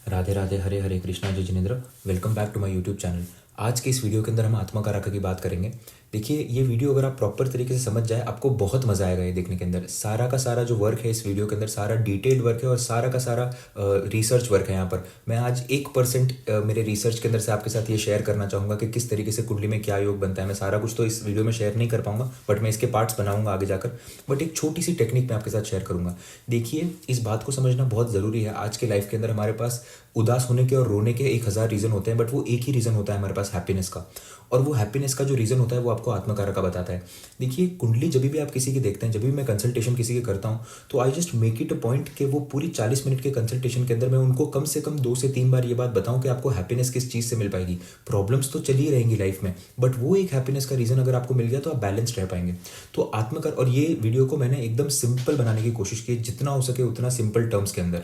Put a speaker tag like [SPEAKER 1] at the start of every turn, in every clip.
[SPEAKER 1] राधे राधे, हरे हरे कृष्णा, जय Jinendra. Welcome back to my YouTube channel. आज के इस वीडियो के अंदर हम आत्मा कारक की बात करेंगे। देखिए, ये वीडियो अगर आप प्रॉपर तरीके से समझ जाए, आपको बहुत मजा आएगा ये देखने के अंदर। सारा का सारा जो वर्क है इस वीडियो के अंदर, सारा डिटेल्ड वर्क है और सारा का सारा रिसर्च वर्क है। यहाँ पर मैं आज 1% मेरे रिसर्च के अंदर से आपके साथ ये शेयर करना चाहूँगा कि किस तरीके से कुंडली में क्या योग बनता है। मैं सारा कुछ तो इस वीडियो में शेयर नहीं कर पाऊंगा, बट मैं इसके पार्ट्स बनाऊंगा आगे जाकर। बट एक छोटी सी टेक्निक मैं आपके साथ शेयर करूंगा। देखिए, इस बात को समझना बहुत ज़रूरी है। आज के लाइफ के अंदर हमारे पास उदास होने के और रोने के 1000 रीज़न होते हैं, बट वो एक ही रीज़न होता है हमारे पास, हैप्पीनेस का। और वो हैप्पीनेस का जो रीज़न होता है वो आपको आत्मकारक का बताता है। देखिए, कुंडली जब भी आप किसी की देखते हैं, जब भी मैं कंसल्टेशन किसी की करता हूँ, तो I just make it a point कि वो पूरी 40 मिनट के कंसल्टेशन के अंदर मैं उनको कम से कम 2 से 3 बार ये बात बताऊँ कि आपको हैप्पीनेस किस चीज़ से मिल पाएगी। प्रॉब्लम्स तो चली रहेंगी लाइफ में, बट वो एक हैप्पीनेस का रीज़न अगर आपको मिल गया तो आप बैलेंस्ड रह पाएंगे। तो आत्मकारक, और ये वीडियो को मैंने एकदम सिंपल बनाने की कोशिश की, जितना हो सके उतना सिंपल टर्म्स के अंदर।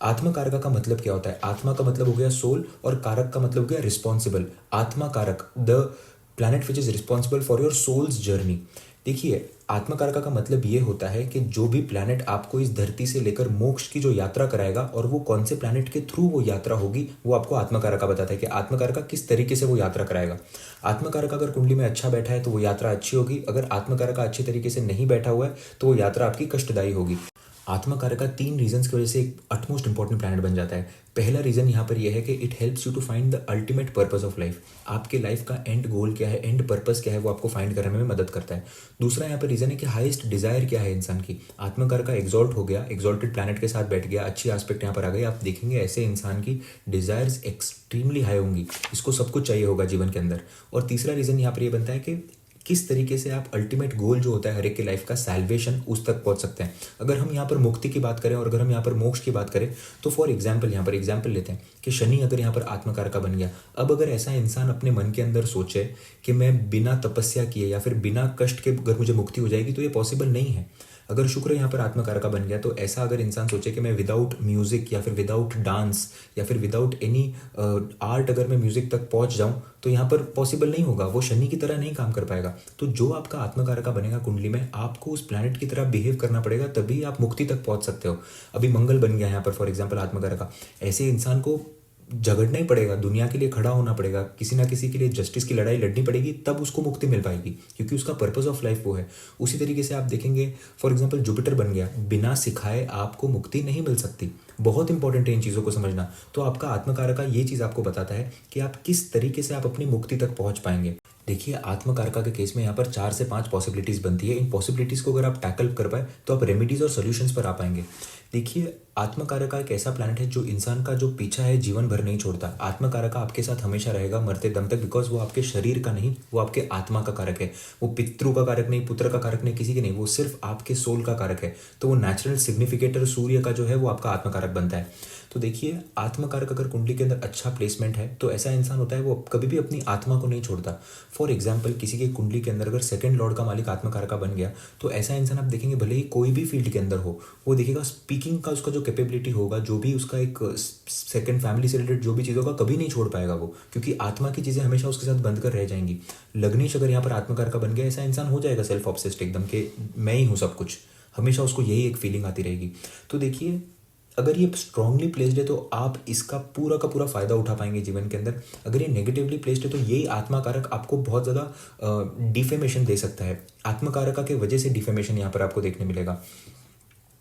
[SPEAKER 1] आत्मा कारक का मतलब क्या होता है? आत्मा का मतलब हो गया सोल, और कारक का मतलब हो गया रिस्पॉन्सिबल। आत्मा कारक, the planet which is responsible for your soul's journey. देखिए, आत्मा कारक का मतलब ये होता है कि जो भी प्लैनेट आपको इस धरती से लेकर मोक्ष की जो यात्रा कराएगा, और वो कौन से प्लैनेट के थ्रू वो यात्रा होगी, वो आपको आत्मा कारक का बताता है कि आत्मा कारक का किस तरीके से वो यात्रा कराएगा। आत्मा कारक अगर कुंडली में अच्छा बैठा है तो वो यात्रा अच्छी होगी। अगर आत्मा कारक अच्छे तरीके से नहीं बैठा हुआ है तो वो यात्रा आपकी कष्टदायी होगी। आत्मा कारक का 3 रीजंस की वजह से एक अटमोस्ट इंपॉर्टेंट प्लैनेट बन जाता है। पहला रीजन यहाँ पर यह है कि it helps you to find the ultimate purpose of life. आपके लाइफ का एंड गोल क्या है, एंड पर्पस क्या है, वो आपको फाइंड करने में मदद करता है। दूसरा यहाँ पर रीजन है कि हाईएस्ट डिजायर क्या है इंसान की। आत्मा कारक का एग्जॉल्ट हो गया, एग्जॉल्टेड प्लैनेट के साथ बैठ गया, अच्छी एस्पेक्ट यहाँ पर आ गई। आप देखेंगे ऐसे इंसान की डिजायर्स एक्सट्रीमली हाई होंगी, इसको सब कुछ चाहिए होगा जीवन के अंदर। और तीसरा रीजन यहाँ पर ये बनता है कि किस तरीके से आप अल्टीमेट गोल जो होता है हर एक की लाइफ का, सैल्वेशन, उस तक पहुंच सकते हैं। अगर हम यहाँ पर मुक्ति की बात करें और अगर हम यहाँ पर मोक्ष की बात करें, तो फॉर एग्जाम्पल यहाँ पर एग्जाम्पल लेते हैं कि शनि अगर यहाँ पर आत्मकारक का बन गया। अब अगर ऐसा इंसान अपने मन के अंदर सोचे कि मैं बिना तपस्या किए या फिर बिना कष्ट के अगर मुझे मुक्ति हो जाएगी, तो ये पॉसिबल नहीं है। अगर शुक्र यहाँ पर आत्मकारक का बन गया, तो ऐसा अगर इंसान सोचे कि मैं विदाउट म्यूजिक या फिर विदाउट डांस या फिर विदाउट एनी आर्ट अगर मैं म्यूजिक तक पहुंच जाऊं, तो यहाँ पर पॉसिबल नहीं होगा। वो शनि की तरह नहीं काम कर पाएगा। तो जो आपका आत्मकारक का बनेगा कुंडली में, आपको उस प्लैनेट की तरह बिहेव करना पड़ेगा, तभी आप मुक्ति तक पहुंच सकते हो। अभी मंगल बन गया यहाँ पर फॉर एग्जाम्पल आत्मकारक का, ऐसे इंसान को झगड़ना ही पड़ेगा, दुनिया के लिए खड़ा होना पड़ेगा, किसी ना किसी के लिए जस्टिस की लड़ाई लड़नी पड़ेगी, तब उसको मुक्ति मिल पाएगी, क्योंकि उसका पर्पस ऑफ लाइफ वो है। उसी तरीके से आप देखेंगे फॉर एग्जांपल जुपिटर बन गया, बिना सिखाए आपको मुक्ति नहीं मिल सकती। बहुत इंपॉर्टेंट है इन चीज़ों को समझना। तो आपका आत्मकारक का ये चीज़ आपको बताता है कि आप किस तरीके से आप अपनी मुक्ति तक पहुंच पाएंगे। देखिए, आत्मकारक के केस में यहाँ पर 4 से 5 पॉसिबिलिटीज़ बनती है। इन पॉसिबिलिटीज़ को अगर आप टैकल कर पाए तो आप रेमेडीज और सोल्यूशंस पर आ पाएंगे। देखिए, आत्मकारक एक ऐसा प्लैनेट है जो इंसान का जो पीछा है जीवन भर नहीं छोड़ता। आत्मकारक आपके साथ हमेशा रहेगा मरते दम तक, बिकॉज वो आपके शरीर का नहीं, वो आपके आत्मा का कारक है। वो पितृ का कारक नहीं, पुत्र का कारक नहीं, किसी के नहीं, वो सिर्फ आपके सोल का कारक है। तो वो नेचुरल सिग्निफिकेटर सूर्य का जो है वो आपका आत्मकारक बनता है। तो देखिए, आत्मकारक अगर कुंडली के अंदर अच्छा प्लेसमेंट है, तो ऐसा इंसान होता है वो कभी भी अपनी आत्मा को नहीं छोड़ता। फॉर एग्जाम्पल, किसी के कुंडली के अंदर अगर सेकंड लॉर्ड का मालिक आत्मकारक का बन गया, तो ऐसा इंसान आप देखेंगे भले ही कोई भी फील्ड के अंदर हो, वो देखिएगा स्पीकिंग का उसका जो कैपेबिलिटी होगा, जो भी उसका एक सेकंड फैमिली से रिलेटेड जो भी चीज़ होगा, कभी नहीं छोड़ पाएगा वो, क्योंकि आत्मा की चीज़ें हमेशा उसके साथ बंद कर रह जाएंगी। लग्नेश अगर यहाँ पर आत्मकारक का बन गया, ऐसा इंसान हो जाएगा सेल्फ ऑब्सेस्ड एकदम के, मैं ही हूँ सब कुछ, हमेशा उसको यही एक फीलिंग आती रहेगी। तो देखिए, अगर ये स्ट्रांगली प्लेस्ड है तो आप इसका पूरा का पूरा फायदा उठा पाएंगे जीवन के अंदर। अगर ये नेगेटिवली प्लेस्ड है तो यही आत्मकारक आपको बहुत ज़्यादा डिफेमेशन दे सकता है। आत्मकारक के वजह से डिफेमेशन यहाँ पर आपको देखने मिलेगा।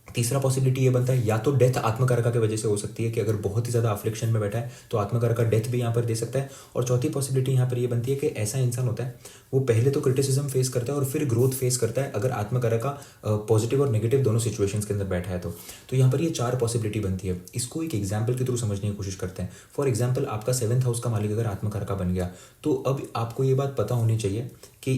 [SPEAKER 1] तीसरा पॉसिबिलिटी ये बनता है, या तो डेथ आत्मकारक की वजह से हो सकती है कि अगर बहुत ही ज़्यादा अफ्लिक्शन में बैठा है तो आत्मकारक डेथ भी यहाँ पर दे सकता है। और चौथी पॉसिबिलिटी यहाँ पर ये बनती है कि ऐसा इंसान होता है वो पहले तो क्रिटिसिज्म फेस करता है और फिर ग्रोथ फेस करता है, अगर आत्मकारक का पॉजिटिव और नेगेटिव दोनों सिचुएशंस के अंदर बैठा है तो यहाँ पर ये 4 पॉसिबिलिटी बनती है। इसको एक एग्जाम्पल के थ्रू समझने की कोशिश करते हैं। फॉर एग्जाम्पल, आपका 7th हाउस का मालिक अगर आत्मकारक का बन गया, तो अब आपको ये बात पता होनी चाहिए कि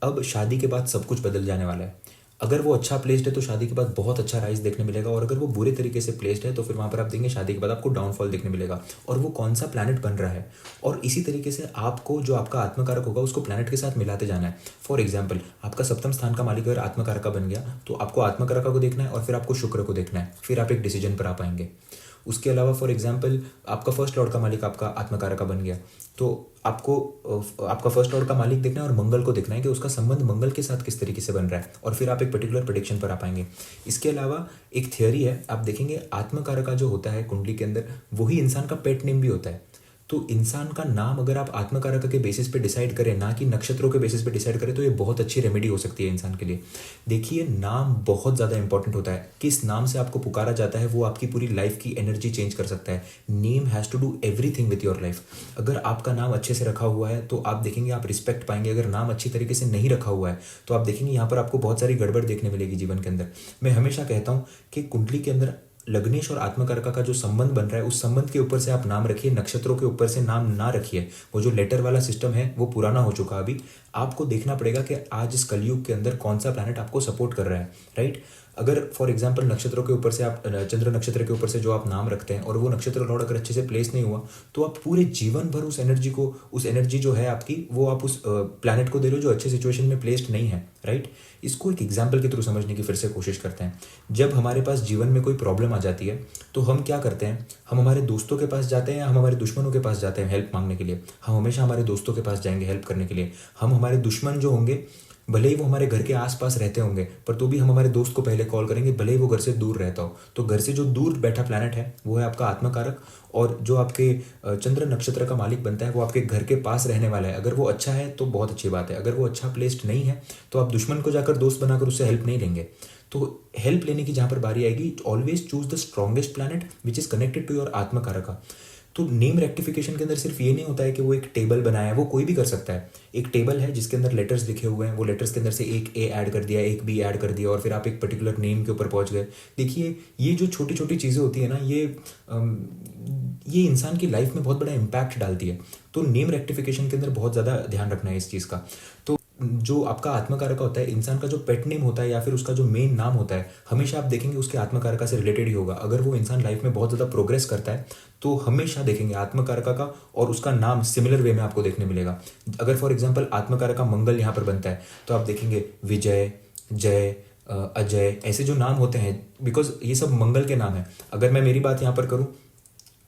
[SPEAKER 1] अब शादी के बाद सब कुछ बदल जाने वाला है। अगर वो अच्छा प्लेस्ड है तो शादी के बाद बहुत अच्छा राइज देखने मिलेगा, और अगर वो बुरे तरीके से प्लेस्ड है तो फिर वहाँ पर आप देखेंगे शादी के बाद आपको डाउनफॉल देखने मिलेगा। और वो कौन सा प्लैनेट बन रहा है, और इसी तरीके से आपको जो आपका आत्मकारक होगा उसको प्लैनेट के साथ मिलाते जाना है। फॉर एग्जाम्पल, आपका 7वें स्थान का मालिक अगर आत्मकारक का बन गया, तो आपको आत्मकारक को देखना है और फिर आपको शुक्र को देखना है, फिर आप एक डिसीजन पर आ पाएंगे। उसके अलावा फॉर एग्जांपल आपका फर्स्ट लॉर्ड का मालिक आपका आत्मकारक का बन गया, तो आपको आपका फर्स्ट लॉर्ड का मालिक देखना है और मंगल को देखना है कि उसका संबंध मंगल के साथ किस तरीके से बन रहा है, और फिर आप एक पर्टिकुलर प्रेडिक्शन पर आ पाएंगे। इसके अलावा एक थियोरी है, आप देखेंगे आत्मकारक का जो होता है कुंडली के अंदर, वही इंसान का पेट नेम भी होता है। तो इंसान का नाम अगर आप आत्मकारक के बेसिस पे डिसाइड करें, ना कि नक्षत्रों के बेसिस पे डिसाइड करें, तो ये बहुत अच्छी रेमेडी हो सकती है इंसान के लिए। देखिए, नाम बहुत ज़्यादा इंपॉर्टेंट होता है। किस नाम से आपको पुकारा जाता है वो आपकी पूरी लाइफ की एनर्जी चेंज कर सकता है। Name has to do everything with your life. अगर आपका नाम अच्छे से रखा हुआ है तो आप देखेंगे आप रिस्पेक्ट पाएंगे। अगर नाम अच्छी तरीके से नहीं रखा हुआ है तो आप देखेंगे यहाँ पर आपको बहुत सारी गड़बड़ देखने मिलेगी जीवन के अंदर। मैं हमेशा कहता हूँ कि कुंडली के अंदर लग्नेश और आत्मकारका का जो संबंध बन रहा है, उस संबंध के ऊपर से आप नाम रखिए, नक्षत्रों के ऊपर से नाम ना रखिए। वो जो लेटर वाला सिस्टम है वो पुराना हो चुका। अभी आपको देखना पड़ेगा कि आज इस कलयुग के अंदर कौन सा प्लैनेट आपको सपोर्ट कर रहा है, राइट। अगर फॉर एग्जांपल नक्षत्रों के ऊपर से आप चंद्र नक्षत्र के ऊपर से जो आप नाम रखते हैं और वो नक्षत्र लॉर्ड अगर अच्छे से प्लेस नहीं हुआ, तो आप पूरे जीवन भर उस एनर्जी जो है आपकी, वो आप उस प्लैनेट को दे रहे हो जो अच्छे सिचुएशन में प्लेस्ड नहीं है, राइट। इसको एक एग्जाम्पल के थ्रू समझने की फिर से कोशिश करते हैं। जब हमारे पास जीवन में कोई प्रॉब्लम आ जाती है तो हम क्या करते हैं, हम हमारे दोस्तों के पास जाते हैं या हम हमारे दुश्मनों के पास जाते हैं हेल्प मांगने के लिए? हम हमेशा हमारे दोस्तों के पास जाएंगे हेल्प करने के लिए। हम हमारे दुश्मन जो होंगे, भले ही वो हमारे घर के आसपास रहते होंगे, पर तो भी हम हमारे दोस्त को पहले कॉल करेंगे, भले ही वो घर से दूर रहता हो। तो घर से जो दूर बैठा प्लैनेट है वो है आपका आत्मकारक, और जो आपके चंद्र नक्षत्र का मालिक बनता है वो आपके घर के पास रहने वाला है। अगर वो अच्छा है तो बहुत अच्छी बात है, अगर वो अच्छा प्लेस्ड नहीं है तो आप दुश्मन को जाकर दोस्त बनाकर उससे हेल्प नहीं लेंगे। तो हेल्प लेने की जहाँ पर बारी आएगी, always choose the strongest planet which is connected to your atmakaraka. तो नेम रेक्टिफिकेशन के अंदर सिर्फ ये नहीं होता है कि वो एक टेबल बनाया है, वो कोई भी कर सकता है। एक टेबल है जिसके अंदर लेटर्स लिखे हुए हैं, वो लेटर्स के अंदर से एक ए ऐड कर दिया, एक बी ऐड कर दिया, और फिर आप एक पर्टिकुलर नेम के ऊपर पहुंच गए। देखिए, ये जो छोटी छोटी चीज़ें होती है ना, ये इंसान की लाइफ में बहुत बड़ा इम्पैक्ट डालती है। तो नेम रेक्टिफिकेशन के अंदर बहुत ज़्यादा ध्यान रखना है इस चीज़ का। तो जो आपका आत्मकारका होता है, इंसान का जो पेट नेम होता है या फिर उसका जो मेन नाम होता है, हमेशा आप देखेंगे उसके आत्मकारका से रिलेटेड ही होगा। अगर वो इंसान लाइफ में बहुत ज़्यादा प्रोग्रेस करता है तो हमेशा देखेंगे आत्मकारका का और उसका नाम सिमिलर वे में आपको देखने मिलेगा। अगर फॉर एग्जांपल आत्मकारका मंगल यहाँ पर बनता है तो आप देखेंगे विजय, जय, अजय, ऐसे जो नाम होते हैं, बिकॉज ये सब मंगल के नाम है। अगर मैं मेरी बात यहाँ पर करूँ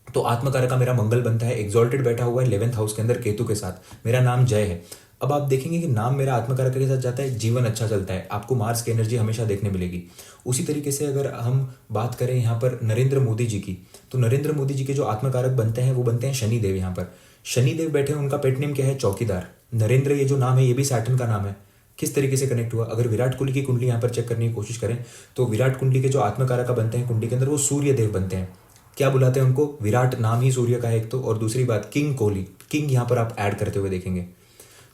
[SPEAKER 1] तो आत्मकारका मेरा मंगल बनता है, एग्जॉल्टेड बैठा हुआ है 11th हाउस के अंदर केतु के साथ, मेरा नाम जय है। अब आप देखेंगे कि नाम मेरा आत्मकारक के साथ जाता है, जीवन अच्छा चलता है, आपको मार्स की एनर्जी हमेशा देखने मिलेगी। उसी तरीके से अगर हम बात करें यहाँ पर नरेंद्र मोदी जी की, तो नरेंद्र मोदी जी के जो आत्मकारक बनते हैं वो बनते हैं शनिदेव। यहाँ पर शनिदेव बैठे हैं, उनका पेट नेम क्या है? चौकीदार। नरेंद्र ये जो नाम है ये भी सैटर्न का नाम है। किस तरीके से कनेक्ट हुआ? अगर विराट कोहली की कुंडली यहाँ पर चेक करने की कोशिश करें तो विराट कुंडली के जो आत्मकारक बनते हैं कुंडली के अंदर, वो सूर्य देव बनते हैं। क्या बुलाते हैं उनको? विराट नाम ही सूर्य का है एक तो, और दूसरी बात किंग कोहली, किंग यहाँ पर आप ऐड करते हुए देखेंगे।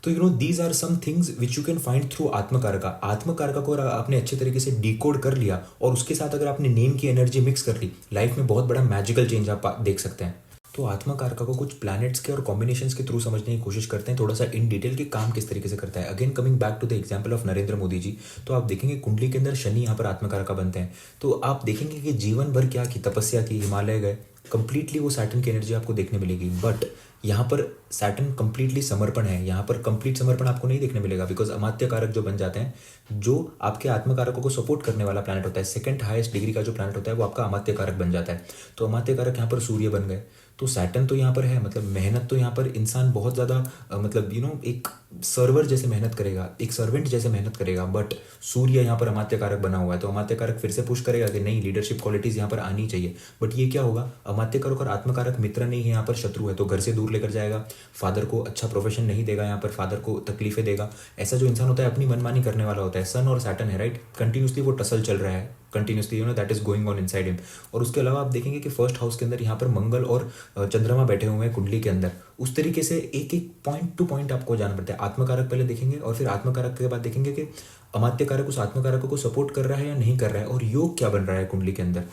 [SPEAKER 1] तो these are some things which you can find through atmakaraka. आत्मकारका को आपने अच्छे तरीके से डिकोड कर लिया और उसके साथ अगर आपने नेम की एनर्जी मिक्स कर ली, लाइफ में बहुत बड़ा मैजिकल चेंज आप देख सकते हैं। तो आत्मकारका को कुछ प्लैनेट्स के और कॉम्बिनेशंस के थ्रू समझने की कोशिश करते हैं थोड़ा सा इन डिटेल कि काम किस तरीके से करता है। Again coming back to the example of Narendra Modi ji, तो आप देखेंगे कुंडली के अंदर शनि यहाँ पर आत्मकारका बनते हैं। तो आप देखेंगे कि जीवन भर क्या की तपस्या की, हिमालय गए, कंप्लीटली वो सैटर्न की एनर्जी आपको देखने मिलेगी। बट यहाँ पर सैटर्न कंप्लीटली समर्पण है, यहाँ पर कंप्लीट समर्पण आपको नहीं देखने मिलेगा, बिकॉज अमात्य कारक जो बन जाते हैं, जो आपके आत्मकारकों को सपोर्ट करने वाला प्लैनेट होता है, सेकंड हाईएस्ट डिग्री का जो प्लैनेट होता है वो आपका अमात्य कारक बन जाता है। तो अमात्य कारक यहाँ पर सूर्य बन गए। तो सैटर्न तो यहाँ पर है, मतलब मेहनत तो यहाँ पर इंसान बहुत ज़्यादा मतलब एक सर्वर जैसे मेहनत करेगा, एक सर्वेंट जैसे मेहनत करेगा। बट सूर्य यहाँ पर अमात्य कारक बना हुआ है, तो अमात्य कारक फिर से पुश करेगा कि नहीं, लीडरशिप क्वालिटीज़ यहाँ पर आनी चाहिए। बट ये क्या होगा, अमात्य कारक और आत्मकारक मित्र नहीं है, यहाँ पर शत्रु है, तो घर से दूर लेकर जाएगा, फादर को अच्छा प्रोफेशन नहीं देगा, यहाँ पर फादर को तकलीफें देगा। ऐसा जो इंसान होता है अपनी मनमानी करने वाला होता है। सन और सैटर्न है, राइट, कंटिन्यूसली वो टसल चल रहा है, continuously that is going on inside him. और उसके अलावा आप देखेंगे कि फर्स्ट हाउस के अंदर यहाँ पर मंगल और चंद्रमा बैठे हुए हैं कुंडली के अंदर। उस तरीके से एक एक पॉइंट टू पॉइंट आपको जाना पड़ता है। आत्मकारक पहले देखेंगे और फिर आत्मकारक के बाद देखेंगे कि अमात्य कारक उस आत्मकारक को सपोर्ट कर रहा है या नहीं कर रहा है, और योग क्या बन रहा है कुंडली के अंदर।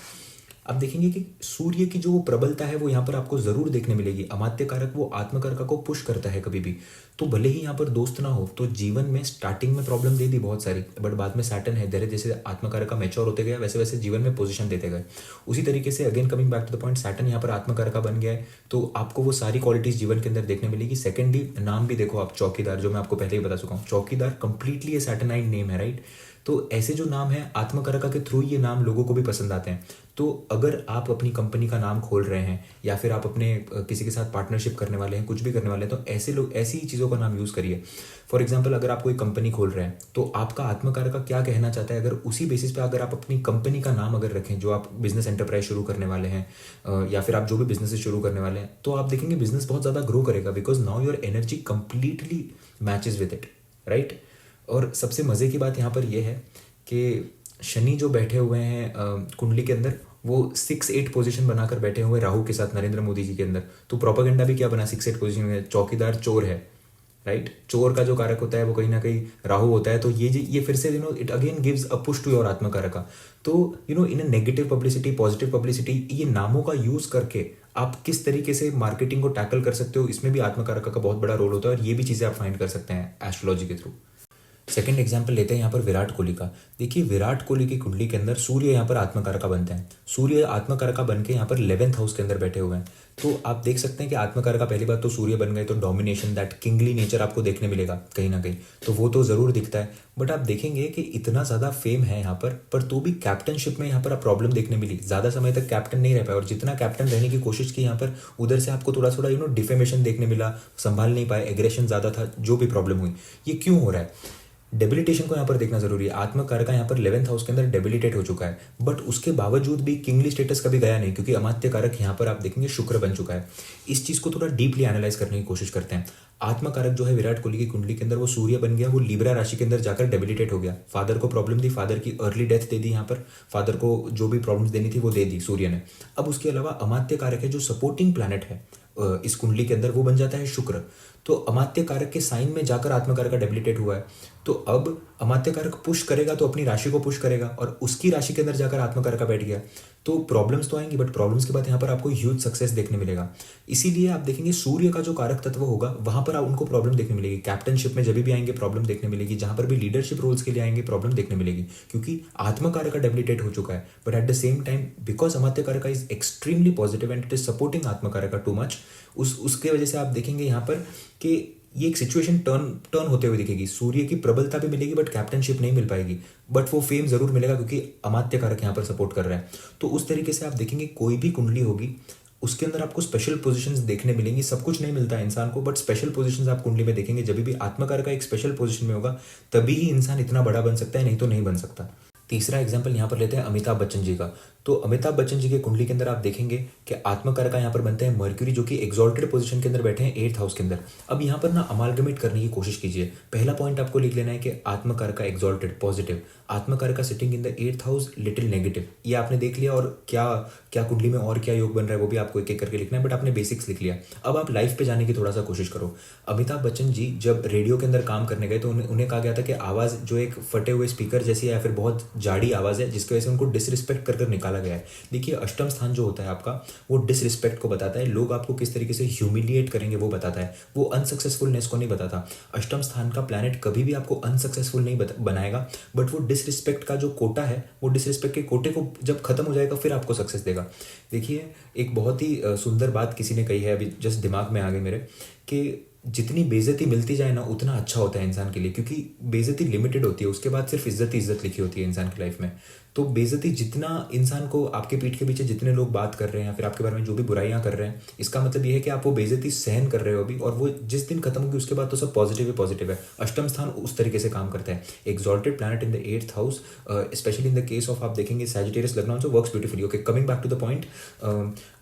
[SPEAKER 1] आप देखेंगे कि सूर्य की जो प्रबलता है वो यहाँ पर आपको जरूर देखने मिलेगी। अमात्य कारक वो आत्मकारक को पुश करता है कभी भी। तो भले ही यहाँ पर दोस्त ना हो, तो जीवन में स्टार्टिंग में प्रॉब्लम दे दी बहुत सारी, बट बाद में सैटर्न है, धीरे जैसे आत्मकारक का मैच्योर होते गया वैसे वैसे जीवन में पोजीशन देते गए। उसी तरीके से again coming back to the point, Saturn यहाँ पर आत्मकारक बन गया है, तो आपको वो सारी क्वालिटीज जीवन के अंदर देखने मिलेगी। सेकेंडली नाम भी देखो आप, चौकीदार, जो मैं आपको पहले ही बता चुका हूँ, चौकीदार कंप्लीटली ये सैटर्नाइड नेम है, राइट। तो ऐसे जो नाम है आत्मकारका के थ्रू ये नाम लोगों को भी पसंद आते हैं। तो अगर आप अपनी कंपनी का नाम खोल रहे हैं या फिर आप अपने किसी के साथ पार्टनरशिप करने वाले हैं, कुछ भी करने वाले हैं, तो ऐसे लोग ऐसी चीज़ों का नाम यूज़ करिए। फॉर एग्जाम्पल, अगर आप कोई कंपनी खोल रहे हैं तो आपका आत्मकारक का क्या कहना चाहता है, अगर उसी बेसिस पे अगर आप अपनी कंपनी का नाम अगर रखें, जो आप बिजनेस एंटरप्राइज शुरू करने वाले हैं या फिर आप जो भी बिजनेस शुरू करने वाले हैं, तो आप देखेंगे बिजनेस बहुत ज़्यादा ग्रो करेगा, because now your energy completely matches with it, right. और सबसे मज़े की बात यहाँ पर यह है कि शनि जो बैठे हुए हैं कुंडली के अंदर, वो 6-8 पोजीशन बनाकर बैठे हुए राहु के साथ नरेंद्र मोदी जी के अंदर। तो प्रोपेगेंडा भी क्या बना, 6-8 पोजीशन में चौकीदार चोर है, राइट। चोर का जो कारक होता है वो कहीं ना कहीं राहु होता है। तो ये फिर से it again gives a push to your atmakaraka का। तो in a negative publicity, positive publicity, ये नामों का यूज करके आप किस तरीके से मार्केटिंग को टैकल कर सकते हो, इसमें भी आत्मकारक का बहुत बड़ा रोल होता है, और ये भी चीज़ें आप फाइंड कर सकते हैं एस्ट्रोलॉजी के थ्रू। सेकंड एग्जाम्पल लेते हैं यहाँ पर विराट कोहली का। देखिए, विराट कोहली की कुंडली के अंदर सूर्य यहाँ पर आत्मकारका बनते हैं। सूर्य आत्मकारका बन के यहाँ पर 11th हाउस के अंदर बैठे हुए हैं। तो आप देख सकते हैं कि आत्मकारका पहली बात तो सूर्य बन गए तो डोमिनेशन, दैट किंगली नेचर आपको देखने मिलेगा कहीं ना कहीं, तो वो तो ज़रूर दिखता है। बट आप देखेंगे कि इतना ज़्यादा फेम है यहाँ पर तो भी कैप्टनशिप में यहाँ पर आप प्रॉब्लम देखने मिली, ज़्यादा समय तक कैप्टन नहीं रह पाए, और जितना कैप्टन रहने की कोशिश की यहाँ पर, उधर से आपको थोड़ा थोड़ा डिफेमेशन देखने मिला, संभाल नहीं पाए, एग्रेशन ज़्यादा था, जो भी प्रॉब्लम हुई। ये क्यों हो रहा है? डेबिलिटेशन को यहाँ पर देखना जरूरी है। आत्मकारका यहाँ पर 11th हाउस के अंदर डेबिलिटेट हो चुका है, बट उसके बावजूद भी किंगली स्टेटस कभी गया नहीं, क्योंकि अमात्य कारक यहाँ पर आप देखेंगे शुक्र बन चुका है। इस चीज को थोड़ा डीपली एनालाइज करने की कोशिश करते हैं। आत्मकारक जो है विराट कोहली की कुंडली के अंदर, वो सूर्य बन गया, वो लिब्रा राशि के अंदर जाकर डेबिलिटेट हो गया। फादर को प्रॉब्लम थी, फादर की अर्ली डेथ दे दी यहाँ पर, फादर को जो भी प्रॉब्लम्स देनी थी वो दे दी सूर्य ने। अब उसके अलावा अमात्य कारक है जो सपोर्टिंग प्लैनेट है इस कुंडली के अंदर, वो बन जाता है शुक्र। तो अमात्य कारक के साइन में जाकर आत्मकारक का डेबिलिटेट हुआ है। तो अब अमात्य कारक पुश करेगा तो अपनी राशि को पुश करेगा, और उसकी राशि के अंदर जाकर आत्मकारक का बैठ गया, तो प्रॉब्लम्स तो आएंगी, बट प्रॉब्लम्स के बाद यहाँ पर आपको ह्यूज सक्सेस देखने मिलेगा। इसीलिए आप देखेंगे सूर्य का जो कारक तत्व होगा वहां पर उनको प्रॉब्लम देखने मिलेगी। कैप्टनशिप में जब भी आएंगे प्रॉब्लम देखने मिलेगी, जहां पर भी लीडरशिप रोल्स के लिए आएंगे प्रॉब्लम देखने मिलेगी, क्योंकि आत्मकारक का डेबिलिटेट हो चुका है। But at the same time, because amatya karaka is extremely positive and it is supporting atmakaraka का टू मच, उसके वजह से आप देखेंगे यहाँ पर कि ये एक सिचुएशन टर्न होते हुए दिखेगी। सूर्य की प्रबलता भी मिलेगी बट कैप्टनशिप नहीं मिल पाएगी, बट वो फेम जरूर मिलेगा क्योंकि अमात्य कारक यहाँ पर सपोर्ट कर रहा है। तो उस तरीके से आप देखेंगे कोई भी कुंडली होगी उसके अंदर आपको स्पेशल पोजीशंस देखने मिलेंगी। सब कुछ नहीं मिलता है इंसान को, बट स्पेशल पोजीशंस आप कुंडली में देखेंगे। जब भी आत्मकारक का एक स्पेशल पोजीशन में होगा तभी ही इंसान इतना बड़ा बन सकता है, नहीं तो नहीं बन सकता। तीसरा एग्जाम्पल यहाँ पर लेते हैं अमिताभ बच्चन जी का। तो अमिताभ बच्चन जी के कुंडली के अंदर आप देखेंगे कि आत्मकारका यहाँ पर बनते हैं मर्क्यूरी, जो कि एक्सॉल्टेड पोजीशन के अंदर बैठे हैं 8th हाउस के अंदर। अब यहाँ पर ना अमालगमेट करने की कोशिश कीजिए। पहला पॉइंट आपको लिख लेना है कि atmakaraka exalted positive, atmakaraka sitting in the 8th house little negative. ये आपने देख लिया, और क्या क्या कुंडली में और क्या योग बन रहा है वो भी आपको एक एक करके लिखना है, बट आपने बेसिक्स लिख लिया। अब आप लाइफ पे जाने की थोड़ा सा कोशिश करो। अमिताभ बच्चन जी जब रेडियो के अंदर काम करने गए तो उन्हें कहा गया था कि आवाज़ जो एक फटे हुए स्पीकर जैसी है या फिर बहुत जाड़ी आवाज़ है, जिसकी वजह से उनको डिसरिस्पेक्ट कर निकाला गया है। देखिए, अष्टम स्थान जो होता है आपका, वो डिसरिस्पेक्ट को बताता है, लोग आपको किस तरीके से ह्यूमिलिएट करेंगे वो बताता है, वो अनसक्सेसफुलनेस को नहीं बताता। अष्टम स्थान का प्लैनेट कभी भी आपको अनसक्सेसफुल नहीं बनाएगा, बट वो डिसरिस्पेक्ट का जो कोटा है, वो डिसरिस्पेक्ट के कोटे को जब खत्म हो जाएगा फिर आपको सक्सेस देगा। देखिए, एक बहुत ही सुंदर बात किसी ने कही है, अभी जस्ट दिमाग में आ गई मेरे, कि जितनी बेइज्जती मिलती जाए ना उतना अच्छा होता है इंसान के लिए, क्योंकि बेइज्जती लिमिटेड होती है, उसके बाद सिर्फ इज्जत ही इज्जत लिखी होती है इंसान की लाइफ में। तो बेइज्जती, जितना इंसान को आपके पीठ के पीछे जितने लोग बात कर रहे हैं या फिर आपके बारे में जो भी बुराइयां कर रहे हैं, इसका मतलब ये है कि आप वो बेइज्जती सहन कर रहे हो अभी, और वो जिस दिन खत्म होगी उसके बाद तो सब पॉजिटिव ही पॉजिटिव है। अष्टम स्थान उस तरीके से काम करता है। Exalted planet in the 8th house, specially in the case of आप देखेंगे Sagittarius lagna also works beautifully. Okay, coming back to the point,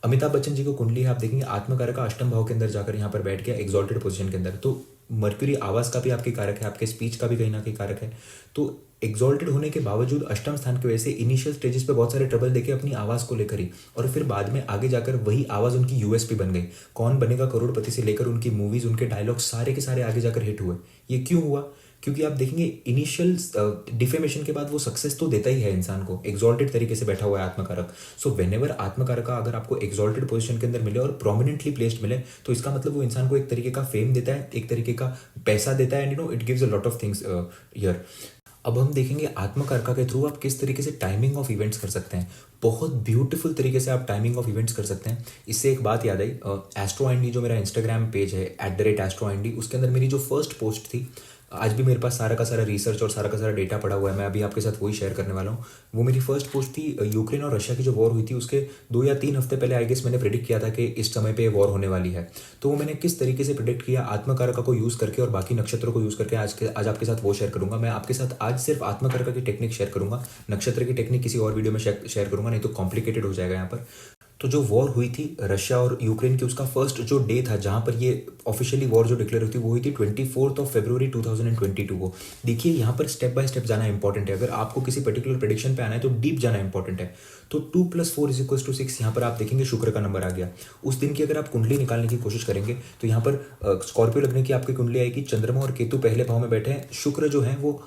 [SPEAKER 1] Amitabh Bachchan ji को कुंडली आप देखेंगे आत्मकारक का अष्टम भाव के अंदर जाकर यहाँ पर बैठ गया एक्सॉल्टेड पोजीशन के अंदर। तो मर्क्यूरी आवाज़ का भी आपके कारक है, आपके स्पीच का भी कहीं ना कहीं कारक है। तो एक्सॉल्टेड होने के बावजूद अष्टम स्थान की वजह से इनिशियल स्टेजेस पे बहुत सारे ट्रबल देखे अपनी आवाज़ को लेकर ही, और फिर बाद में आगे जाकर वही आवाज़ उनकी यूएसपी बन गई। कौन बनेगा करोड़पति से लेकर उनकी मूवीज़, उनके डायलॉग सारे के सारे आगे जाकर हिट हुए। ये क्यों हुआ? क्योंकि आप देखेंगे इनिशियल डिफेमेशन के बाद वो सक्सेस तो देता ही है इंसान को, एक्सॉल्टेड तरीके से बैठा हुआ है आत्मकारक। सो व्हेनेवर आत्मकारक का अगर आपको एक्सॉल्टेड पोजीशन के अंदर मिले और प्रोमिनेंटली प्लेस्ड मिले, तो इसका मतलब वो इंसान को एक तरीके का फेम देता है, एक तरीके का पैसा देता है, and it gives a lot of things here. अब हम देखेंगे आत्मकारका के थ्रू आप किस तरीके से टाइमिंग ऑफ इवेंट्स कर सकते हैं। बहुत ब्यूटीफुल तरीके से आप टाइमिंग ऑफ इवेंट्स कर सकते हैं। इससे एक बात याद आई, एस्ट्रो आइंडी जो मेरा इंस्टाग्राम पेज है @AstroIndy, उसके अंदर मेरी जो फर्स्ट पोस्ट थी, आज भी मेरे पास सारा का सारा रिसर्च और सारा का सारा डेटा पड़ा हुआ है, मैं अभी आपके साथ वही शेयर करने वाला हूँ। वो मेरी फर्स्ट पोस्ट थी यूक्रेन और रशिया की जो वॉर हुई थी उसके 2 या 3 हफ्ते पहले आई गेस मैंने प्रेडिक्ट किया था कि इस समय पे वॉर होने वाली है। तो वो मैंने किस तरीके से प्रेडिक्ट किया आत्मकारका को यूज़ करके और बाकी नक्षत्रों को यूज़ करके आज आपके साथ वो शेयर करूंगा। मैं आपके साथ आज सिर्फ आत्मकारका की टेक्निक शेयर करूंगा, नक्षत्र की टेक्निक किसी और वीडियो में शेयर करूंगा, नहीं तो कॉम्प्लिकेटेड हो जाएगा यहाँ पर। तो जो वॉर हुई थी रशिया और यूक्रेन की, उसका फर्स्ट जो डे था जहां पर ये ऑफिशियली वॉर जो डिक्लेयर हुई थी वो हुई थी 24 फरवरी 2022 को। देखिए यहाँ पर स्टेप बाय स्टेप जाना इंपॉर्टेंट है। अगर आपको किसी पर्टिकुलर प्रेडिक्शन पे आना है तो डीप जाना इंपॉर्टेंट है। तो 2 + 4 = 6 यहाँ पर आप देखेंगे शुक्र का नंबर आ गया। उस दिन की अगर आप कुंडली निकालने की कोशिश करेंगे तो यहाँ पर स्कॉर्पियो लगने की आपकी कुंडली आएगी, चंद्रमा और केतु पहले भाव में बैठे हैं, शुक्र जो है वो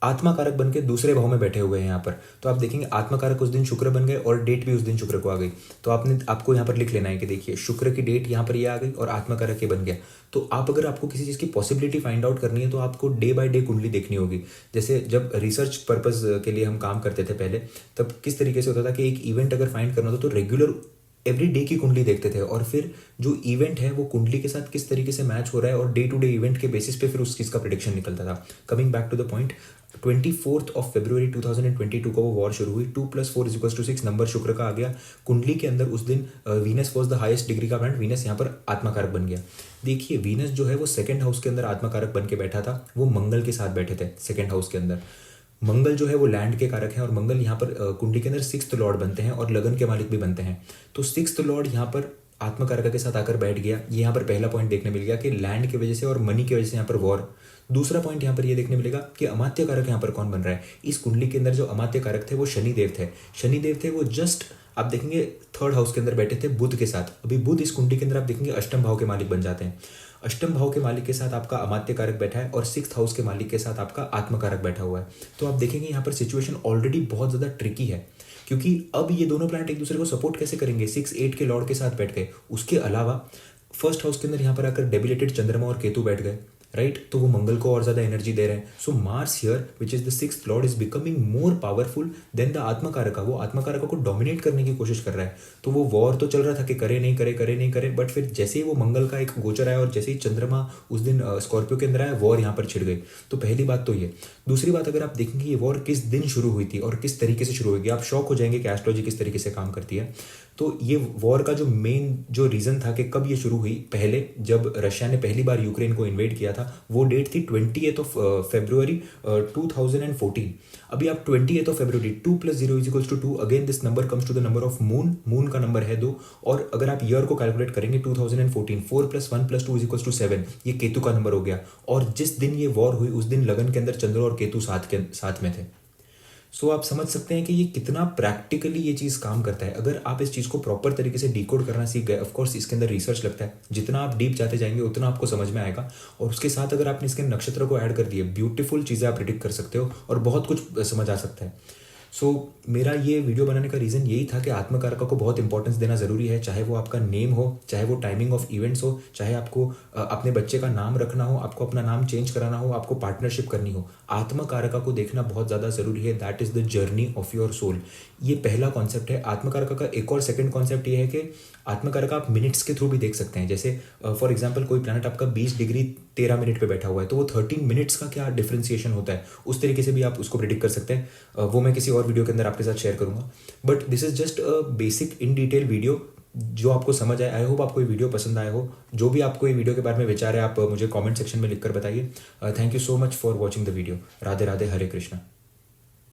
[SPEAKER 1] आत्माकारक बन के दूसरे भाव में बैठे हुए हैं यहाँ पर। तो आप देखेंगे आत्माकारक उस दिन शुक्र बन गए और डेट भी उस दिन शुक्र को आ गई। तो आपको यहाँ पर लिख लेना है कि देखिए शुक्र की डेट यहाँ पर ये आ गई और आत्माकारक ये बन गया। तो अगर आपको किसी चीज़ की पॉसिबिलिटी फाइंड आउट करनी है तो आपको डे बाय डे कुंडली देखनी होगी। जैसे जब रिसर्च पर्पज के लिए हम काम करते थे पहले, तब किस तरीके से होता था कि एक इवेंट अगर फाइंड करना होता तो रेगुलर एवरी डे की कुंडली देखते थे और फिर जो इवेंट है वो कुंडली के साथ किस तरीके से मैच हो रहा है और डे टू डे इवेंट के बेसिस पे फिर उस चीज़ का प्रेडिक्शन निकलता था। Coming back to the point, 24 फरवरी 2022 को वो वॉर शुरू हुई। 2 + 4 = 6 नंबर शुक्र का आ गया कुंडली के अंदर। उस दिन Venus was the highest degree का प्लैनेट, वीनस यहाँ पर आत्माकारक बन गया। देखिए वीनस जो है वो सेकंड हाउस के अंदर आत्माकारक बन के बैठा था, वो मंगल के साथ बैठे थे सेकंड हाउस के अंदर। मंगल जो है वो लैंड के कारक है और मंगल यहाँ पर कुंडली के अंदर 6th लॉर्ड बनते हैं और लगन के मालिक भी बनते हैं। तो 6th लॉर्ड यहाँ पर आत्मकारक के साथ आकर बैठ गया। ये यहाँ पर पहला पॉइंट देखने मिल गया कि लैंड की वजह से और मनी की वजह से यहाँ पर वॉर। दूसरा पॉइंट यहाँ पर ये देखने मिलेगा कि अमात्य कारक यहाँ पर कौन बन रहा है। इस कुंडली के अंदर जो अमात्य कारक थे वो शनिदेव थे। शनिदेव थे वो जस्ट आप देखेंगे 3rd हाउस के अंदर बैठे थे बुध के साथ। अभी बुध इस कुंडली के अंदर आप देखेंगे अष्टम भाव के मालिक बन जाते हैं। अष्टम भाव के मालिक के साथ आपका अमात्य कारक बैठा है और 6th हाउस के मालिक के साथ आपका आत्मकारक बैठा हुआ है। तो आप देखेंगे यहाँ पर सिचुएशन ऑलरेडी बहुत ज़्यादा ट्रिकी है, क्योंकि अब ये दोनों प्लैनेट एक दूसरे को सपोर्ट कैसे करेंगे। 6-8 के लॉर्ड के साथ बैठ गए। उसके अलावा फर्स्ट हाउस के अंदर यहाँ पर आकर डेबिलेटेड चंद्रमा और केतु बैठ गए, राइट। तो वो मंगल को और ज्यादा एनर्जी दे रहे हैं। So Mars here which is the 6th lord is becoming more powerful than the atmakaraka. वो आत्मकारका को डोमिनेट करने की कोशिश कर रहा है। तो वो वॉर तो चल रहा था कि करे नहीं करे, बट फिर जैसे ही वो मंगल का एक गोचर आया और जैसे ही चंद्रमा उस दिन स्कॉर्पियो के अंदर आया, वॉर यहाँ पर छिड़ गई। तो पहली बात तो ये। दूसरी बात, अगर आप देखेंगे ये वॉर किस दिन शुरू हुई थी और किस तरीके से शुरू होगी, आप शॉक हो जाएंगे कि एस्ट्रोलॉजी किस तरीके से काम करती है। तो ये वॉर का जो मेन जो रीजन था कि कब ये शुरू हुई, पहले जब रशिया ने पहली बार यूक्रेन को इन्वेड किया था, वो डेट थी 28 फरवरी 2014। अभी आप 28 फरवरी 2 + 0 = 2, again this number comes to the number of moon. Moon का नंबर है 2। और अगर आप ईयर को कैलकुलेट करेंगे 2014, 4 + 1 + 2 = 7, ये केतु का नंबर हो गया। और जिस दिन ये वॉर हुई उस दिन लगन के अंदर चंद्र और केतु साथ में थे। सो आप समझ सकते हैं कि ये कितना प्रैक्टिकली ये चीज़ काम करता है। अगर आप इस चीज़ को प्रॉपर तरीके से डिकोड करना सीख गए, ऑफकोर्स इसके अंदर रिसर्च लगता है, जितना आप डीप जाते जाएंगे उतना आपको समझ में आएगा। और उसके साथ अगर आपने इसके नक्षत्र को ऐड कर दिए, ब्यूटीफुल चीज़ें आप प्रिडिक्ट कर सकते हो और बहुत कुछ समझ आ सकता है। सो मेरा ये वीडियो बनाने का रीज़न यही था कि आत्मकारका को बहुत इंपॉर्टेंस देना ज़रूरी है, चाहे वो आपका नेम हो, चाहे वो टाइमिंग ऑफ इवेंट्स हो, चाहे आपको अपने बच्चे का नाम रखना हो, आपको अपना नाम चेंज कराना हो, आपको पार्टनरशिप करनी हो। आत्मकारका को देखना बहुत ज़्यादा ज़रूरी है। That is the journey of your soul. ये पहला कॉन्सेप्ट है। आत्मकारका का एक और सेकंड कॉन्सेप्ट ये है कि आत्मकारका आप मिनट्स के थ्रू भी देख सकते हैं। जैसे फॉर एग्जांपल कोई प्लैनेट आपका 20 डिग्री 13 मिनट पे बैठा हुआ है, तो वो 13 मिनट्स का क्या डिफरेंशिएशन होता है, उस तरीके से भी आप उसको प्रिडिक्ट कर सकते हैं। वो मैं किसी और वीडियो के अंदर आपके साथ शेयर करूंगा। But this is just a basic in detail video जो आपको समझ आए। आई होप आपको ये वीडियो पसंद आया हो। जो भी आपको ये वीडियो के बारे में विचार है आप मुझे कमेंट सेक्शन में लिखकर बताइए। Thank you so much for watching the video. Radhe Radhe, Hare Krishna.